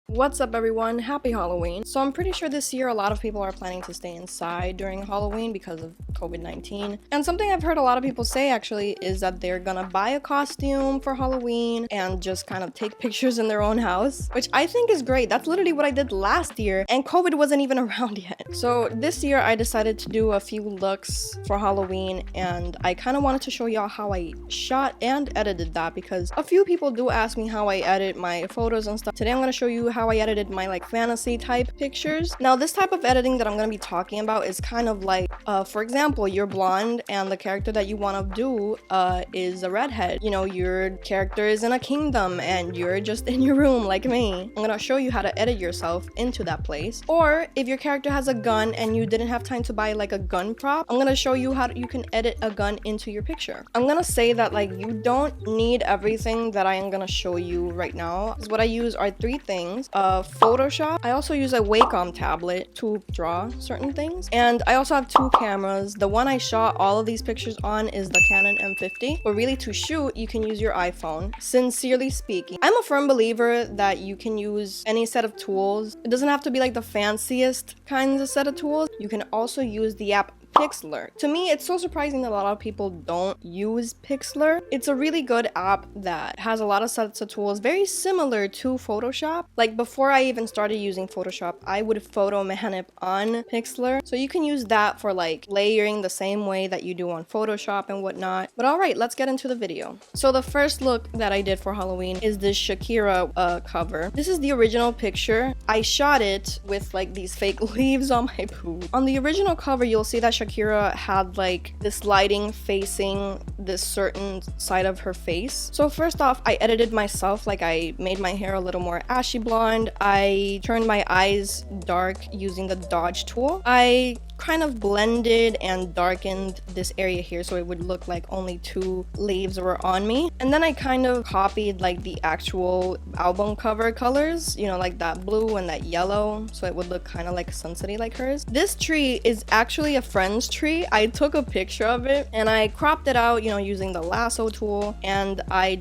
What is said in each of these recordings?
What's up everyone, happy Halloween. So I'm pretty sure this year a lot of people are planning to stay inside during Halloween because of COVID-19. And something I've heard a lot of people say actually is that they're gonna buy a costume for Halloween and just kind of take pictures in their own house, which I think is great. That's literally what I did last year and COVID wasn't even around yet. So this year I decided to do a few looks for Halloween and I kind of wanted to show y'all how I shot and edited that because a few people do ask me how I edit my photos and stuff. Today I'm gonna show you how I edited my like fantasy type pictures. Now this type of editing that I'm gonna be talking about is kind of like, for example, you're blonde and the character that you want to do is a redhead. You know, your character is in a kingdom and you're just in your room like me. I'm gonna show you how to edit yourself into that place. Or if your character has a gun and you didn't have time to buy like a gun prop, I'm gonna show you how you can edit a gun into your picture. I'm gonna say that like you don't need everything that I am gonna show you right now. What I use are three things. Photoshop. I also use a Wacom tablet to draw certain things. And I also have two cameras. The one I shot all of these pictures on is the Canon M50. But really to shoot, you can use your iPhone. Sincerely speaking, I'm a firm believer that you can use any set of tools. It doesn't have to be like the fanciest kinds of set of tools. You can also use the app Pixlr. To me, it's so surprising that a lot of people don't use Pixlr. It's a really good app that has a lot of sets of tools very similar to Photoshop. Like before I even started using Photoshop, I would photo manip on Pixlr. So you can use that for like layering the same way that you do on Photoshop and whatnot. But alright, let's get into the video. So the first look that I did for Halloween is this Shakira cover. This is the original picture. I shot it with like these fake leaves on my poop. On the original cover, you'll see that Shakira had like this lighting facing this certain side of her face. So first off, I edited myself. Like I made my hair a little more ashy blonde. I turned my eyes dark using the dodge tool. I kind of blended and darkened this area here so it would look like only two leaves were on me. And then I kind of copied like the actual album cover colors, you know, like that blue and that yellow, so it would look kind of like sunsety like hers. This tree is actually a friend's tree. I took a picture of it and I cropped it out, you know, using the lasso tool, and I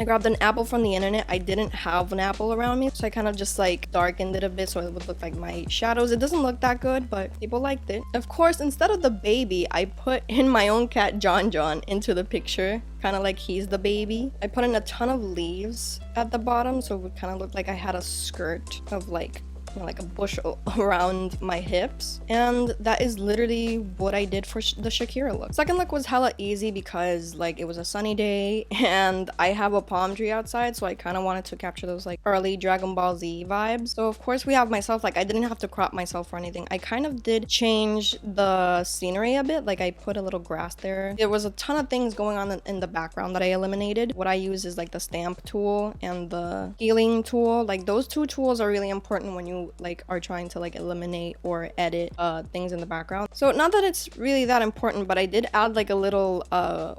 grabbed an apple from the internet. I didn't have an apple around me, so I kind of just like darkened it a bit so it would look like my shadows. It doesn't look that good, but people liked it. Of course, instead of the baby, I put in my own cat John into the picture, kind of like he's the baby. I put in a ton of leaves at the bottom so it would kind of look like I had a skirt of like, you know, like a bush around my hips. And that is literally what I did for the Shakira look. Second look was hella easy because like it was a sunny day and I have a palm tree outside, so I kind of wanted to capture those like early Dragon Ball Z vibes. So of course we have myself, like I didn't have to crop myself or anything. I kind of did change the scenery a bit. Like I put a little grass there. There was a ton of things going on in the background that I eliminated. What I use is like the stamp tool and the healing tool. Like those two tools are really important when you like are trying to like eliminate or edit things in the background. So not that it's really that important, but I did add like a little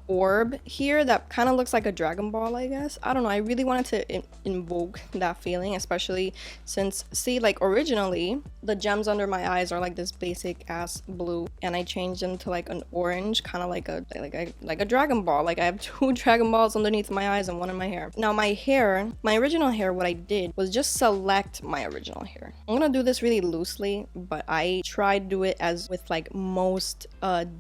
orb here that kind of looks like a Dragon Ball, I guess. I don't know, I really wanted to invoke that feeling, especially since, see, like originally the gems under my eyes are like this basic ass blue and I changed them to like an orange, kind of like a Dragon Ball. Like I have two Dragon Balls underneath my eyes and one in my hair. Now my original hair, what I did was just select my original hair. I'm gonna do this really loosely, but I try to do it as with like most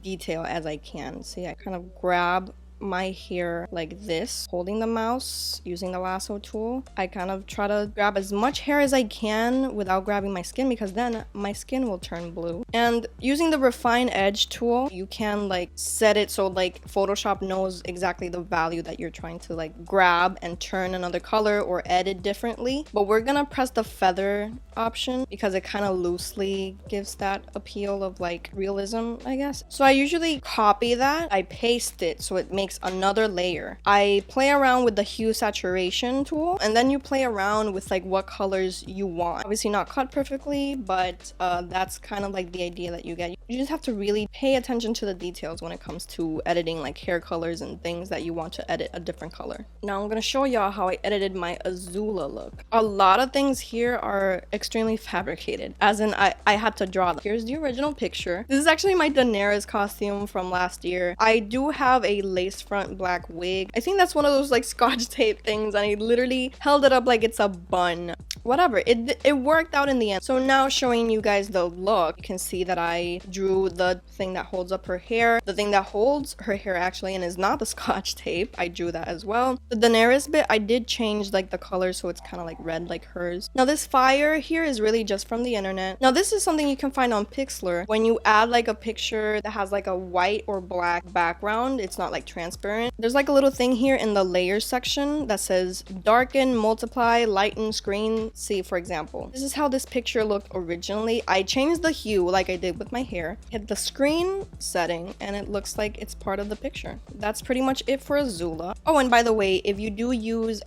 detail as I can. See, I kind of grab my hair like this, holding the mouse, using the lasso tool. I kind of try to grab as much hair as I can without grabbing my skin, because then my skin will turn blue. And using the refine edge tool, you can like set it so like Photoshop knows exactly the value that you're trying to like grab and turn another color or edit differently. But we're gonna press the feather option because it kind of loosely gives that appeal of like realism, I guess. So I usually copy that, I paste it so it makes another layer. I play around with the hue saturation tool, and then you play around with like what colors you want. Obviously not cut perfectly, but that's kind of like the idea that you get. You just have to really pay attention to the details when it comes to editing like hair colors and things that you want to edit a different color. Now I'm gonna show y'all how I edited my Zula look. A lot of things here are extremely fabricated, as in I had to draw them. Here's the original picture. This is actually my Daenerys costume from last year. I do have a lace front black wig. I think that's one of those like scotch tape things, and I literally held it up like it's a bun. whatever, it worked out in the end. So now showing you guys the look, you can see that I drew the thing that holds up her hair, the thing that holds her hair actually, and is not the scotch tape. I drew that as well. The Daenerys bit, I did change like the color so it's kind of like red like hers. Now this fire here is really just from the internet. Now this is something you can find on Pixlr. When you add like a picture that has like a white or black background, it's not like transparent. There's like a little thing here in the layers section that says darken, multiply, lighten, screen. See, for example, this is how this picture looked originally. I changed the hue like I did with my hair, hit the screen setting, and it looks like it's part of the picture. That's pretty much it for Zula. Oh, and by the way, if you do use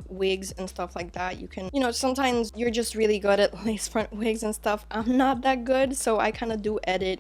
wigs and stuff like that, you can, you know, sometimes you're just really good at lace front wigs and stuff. I'm not that good, so I kind of do edit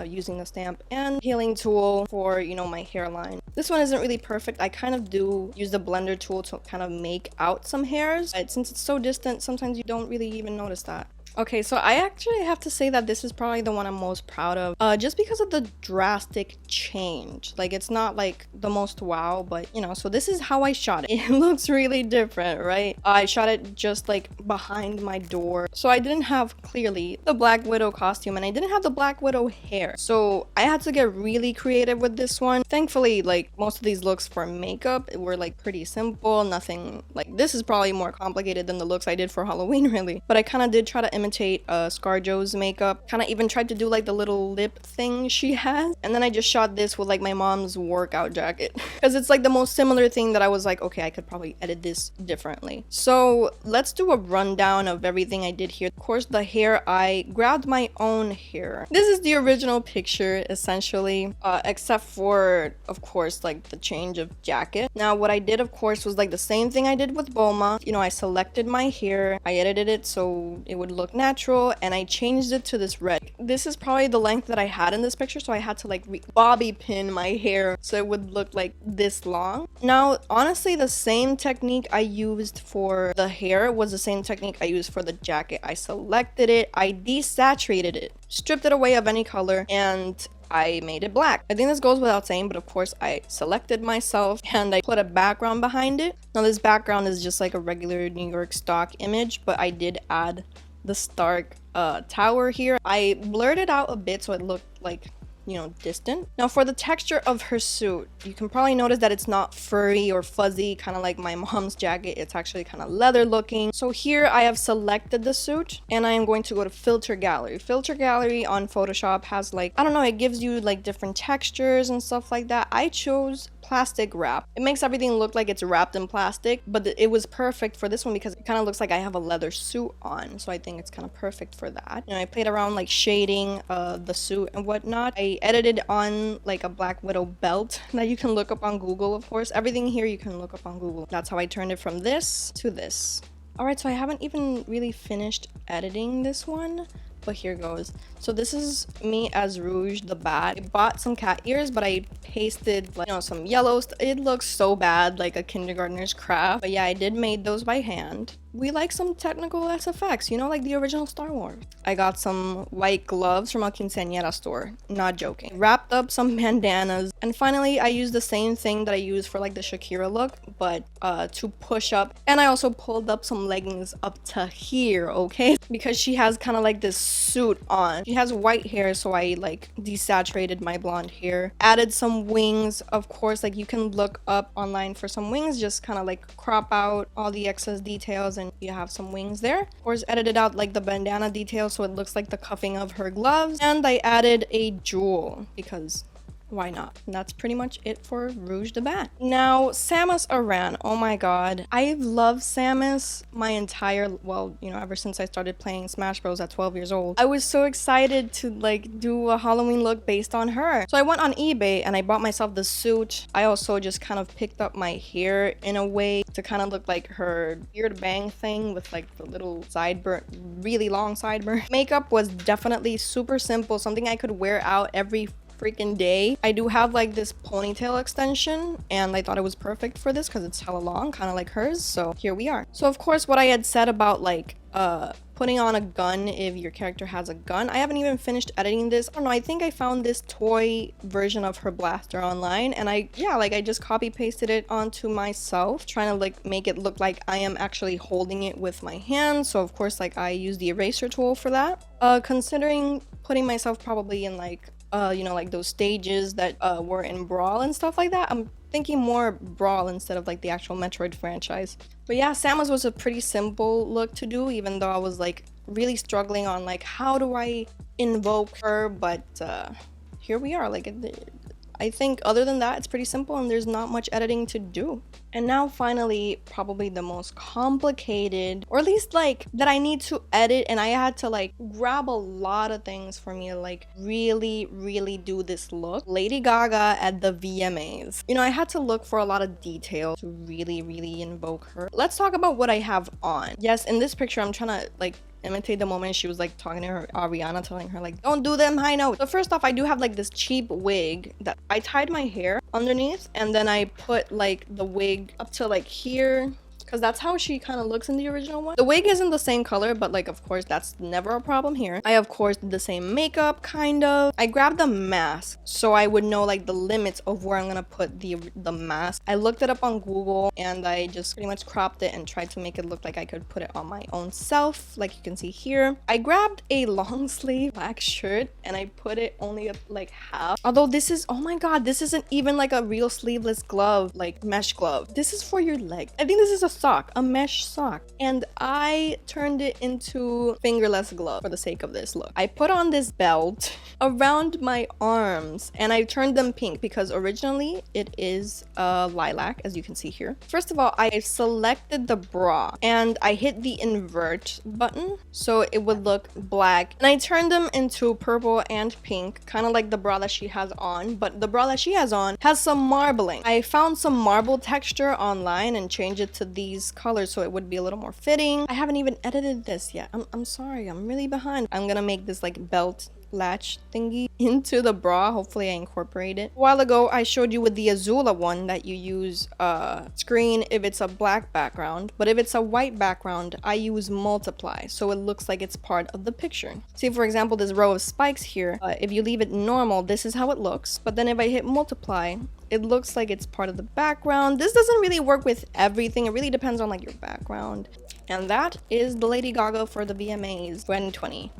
using the stamp and healing tool for, you know, my hairline. This one isn't really perfect. I kind of do use the blender tool to kind of make out some hairs, but since it's so distant, sometimes you don't really even notice that. Okay, so I actually have to say that this is probably the one I'm most proud of, just because of the drastic change. Like, it's not like the most wow, but you know, so this is how I shot it. It looks really different, right? I shot it just like behind my door. So I didn't have clearly the Black Widow costume, and I didn't have the Black Widow hair. So I had to get really creative with this one. Thankfully, like most of these looks for makeup were like pretty simple, nothing like, this is probably more complicated than the looks I did for Halloween really. But I kind of did try to imitate ScarJo's makeup. Kind of even tried to do like the little lip thing she has. And then I just shot this with like my mom's workout jacket because it's like the most similar thing that I was like, okay, I could probably edit this differently. So let's do a rundown of everything I did here. Of course, the hair, I grabbed my own hair. This is the original picture essentially, except for, of course, like the change of jacket. Now what I did, of course, was like the same thing I did with Bulma. You know, I selected my hair, I edited it so it would look natural, and I changed it to this red. This is probably the length that I had in this picture, so I had to like bobby pin my hair so it would look like this long. Now honestly, the same technique I used for the hair was the same technique I used for the jacket. I selected it, I desaturated it, stripped it away of any color, and I made it black. I think this goes without saying, but of course I selected myself and I put a background behind it. Now this background is just like a regular New York stock image, but I did add the Stark tower here. I blurred it out a bit so it looked like, you know, distant. Now for the texture of her suit, you can probably notice that it's not furry or fuzzy, kind of like my mom's jacket. It's actually kind of leather looking. So here I have selected the suit and I am going to go to filter gallery. Filter gallery on Photoshop has like, I don't know, it gives you like different textures and stuff like that. I chose plastic wrap. It makes everything look like it's wrapped in plastic, but it was perfect for this one because it kind of looks like I have a leather suit on, so I think it's kind of perfect for that. You know, I played around like shading the suit and whatnot. I edited on like a Black Widow belt that you can look up on Google, of course. Everything here you can look up on Google. That's how I turned it from this to this. Alright, so I haven't even really finished editing this one, but here goes. So this is me as Rouge the Bat. I bought some cat ears, but I pasted like, you know, some yellows. It looks so bad, like a kindergartner's craft. But yeah, I did made those by hand. We like some technical SFX, you know, like the original Star Wars. I got some white gloves from a quinceañera store, not joking. Wrapped up some bandanas, and finally I used the same thing that I used for like the Shakira look, but to push up. And I also pulled up some leggings up to here, okay? Because she has kind of like this suit on. She has white hair, so I like desaturated my blonde hair. Added some wings, of course, like you can look up online for some wings, just kind of like crop out all the excess details and you have some wings there. Of course, edited out like the bandana detail so it looks like the cuffing of her gloves. And I added a jewel because why not? And that's pretty much it for Rouge the Bat. Now, Samus Aran. Oh my god. I've loved Samus my entire, well, you know, ever since I started playing Smash Bros at 12 years old. I was so excited to like do a Halloween look based on her. So I went on eBay and I bought myself the suit. I also just kind of picked up my hair in a way to kind of look like her beard bang thing with like the little sideburn, really long sideburn. Makeup was definitely super simple, something I could wear out every freaking day. I do have like this ponytail extension and I thought it was perfect for this because it's hella long, kind of like hers. So here we are. So of course what I had said about like putting on a gun if your character has a gun. I haven't even finished editing this. I don't know, I think I found this toy version of her blaster online, and I just copy pasted it onto myself, trying to like make it look like I am actually holding it with my hands. So of course, like I use the eraser tool for that. Considering putting myself probably in like you know, like those stages that were in Brawl and stuff like that, I'm thinking more Brawl instead of like the actual Metroid franchise. But yeah, Samus was a pretty simple look to do, even though I was like really struggling on like how do I invoke her, but here we are. Like I think other than that, it's pretty simple and there's not much editing to do. And now finally, probably the most complicated, or at least like that I need to edit, and I had to like grab a lot of things for me to like really do this look. Lady Gaga at the VMAs. You know, I had to look for a lot of detail to really invoke her. Let's talk about what I have on. Yes, in this picture, I'm trying to like imitate the moment she was like talking to her Ariana, telling her like, don't do them high notes. So first off, I do have like this cheap wig that I tied my hair underneath, and then I put like the wig up to like here, because that's how she kind of looks in the original one. The wig isn't the same color, but like of course that's never a problem here. I of course did the same makeup, kind of. I grabbed a mask so I would know like the limits of where I'm gonna put the mask. I looked it up on Google and I just pretty much cropped it and tried to make it look like I could put it on my own self, like you can see here. I grabbed a long sleeve black shirt and I put it only up like half. Although this is, oh my god, this isn't even like a real sleeveless glove, like mesh glove. This is for your leg. I think this is a sock, a mesh sock, and I turned it into fingerless glove for the sake of this look. I put on this belt around my arms and I turned them pink because originally it is lilac, as you can see here. First of all, I selected the bra and I hit the invert button so it would look black, and I turned them into purple and pink, kind of like the bra that she has on, but the bra that she has on has some marbling. I found some marble texture online and changed it to these colors so it would be a little more fitting. I haven't even edited this yet. I'm sorry, I'm really behind. I'm gonna make this like belt latch thingy into the bra. Hopefully I incorporate it. A while ago I showed you with the Zula one that you use screen if it's a black background, but if it's a white background I use multiply so it looks like it's part of the picture. See, for example, this row of spikes here, if you leave it normal, this is how it looks, but then if I hit multiply, it looks like it's part of the background. This doesn't really work with everything. It really depends on like your background. And that is the Lady Gaga for the VMAs 2020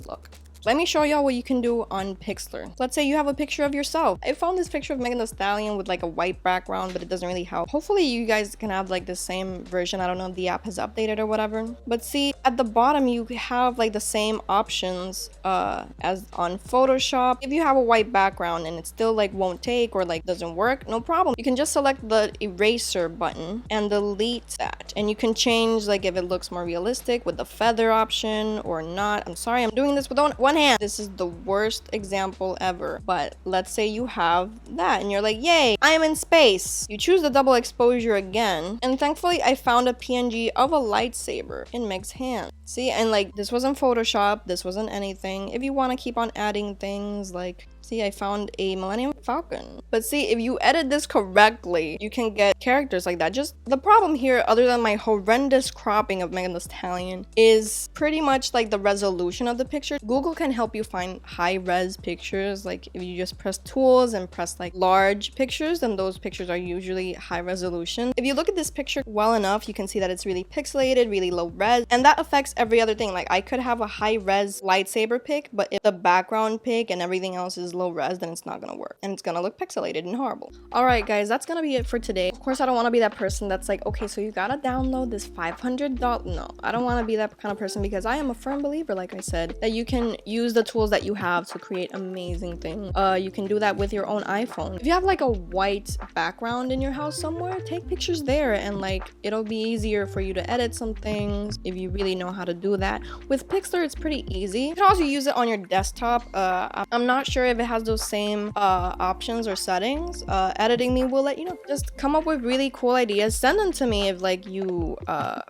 look. Let me show y'all what you can do on Pixlr. Let's say you have a picture of yourself. I found this picture of Megan Thee Stallion with like a white background, but it doesn't really help. Hopefully you guys can have like the same version. I don't know if the app has updated or whatever. But see, at the bottom you have like the same options as on Photoshop. If you have a white background and it still like won't take or like doesn't work, no problem. You can just select the eraser button and delete that. And you can change like if it looks more realistic with the feather option or not. I'm sorry, I'm doing this with one hand. This is the worst example ever, but let's say you have that and you're like, yay, I am in space. You choose the double exposure again, and thankfully I found a PNG of a lightsaber in Meg's hand. See, and like this wasn't Photoshop, this wasn't anything. If you want to keep on adding things, like see, I found a Millennium Falcon. But see, if you edit this correctly, you can get characters like that. Just the problem here, other than my horrendous cropping of Megan Thee Stallion, is pretty much like the resolution of the picture. Google can help you find high-res pictures. Like if you just press tools and press like large pictures, then those pictures are usually high resolution. If you look at this picture well enough, you can see that it's really pixelated, really low res, and that affects every other thing. Like I could have a high-res lightsaber pic, but if the background pic and everything else is low res, then it's not gonna work and it's gonna look pixelated and horrible. All right guys, that's gonna be it for today. Of course I don't want to be that person that's like, okay, so you gotta download this $500. No, I don't want to be that kind of person, because I am a firm believer, like I said, that you can use the tools that you have to create amazing things. You can do that with your own iPhone. If you have like a white background in your house somewhere, take pictures there, and like it'll be easier for you to edit some things if you really know how to do that. With Pixlr it's pretty easy. You can also use it on your desktop. I'm not sure if it it has those same options or settings, editing me will let you know. Just come up with really cool ideas, send them to me if like you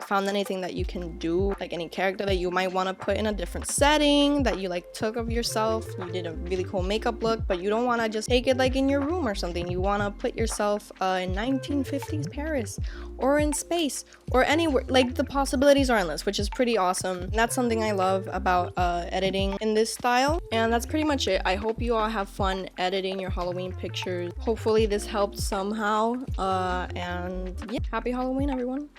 found anything that you can do, like any character that you might want to put in a different setting that you like took of yourself. You did a really cool makeup look, but you don't want to just take it like in your room or something. You want to put yourself in 1950s Paris or in space or anywhere. Like, the possibilities are endless, which is pretty awesome. And that's something I love about editing in this style. And that's pretty much it. I hope you all have fun editing your Halloween pictures. Hopefully this helped somehow, and yeah, happy Halloween, everyone.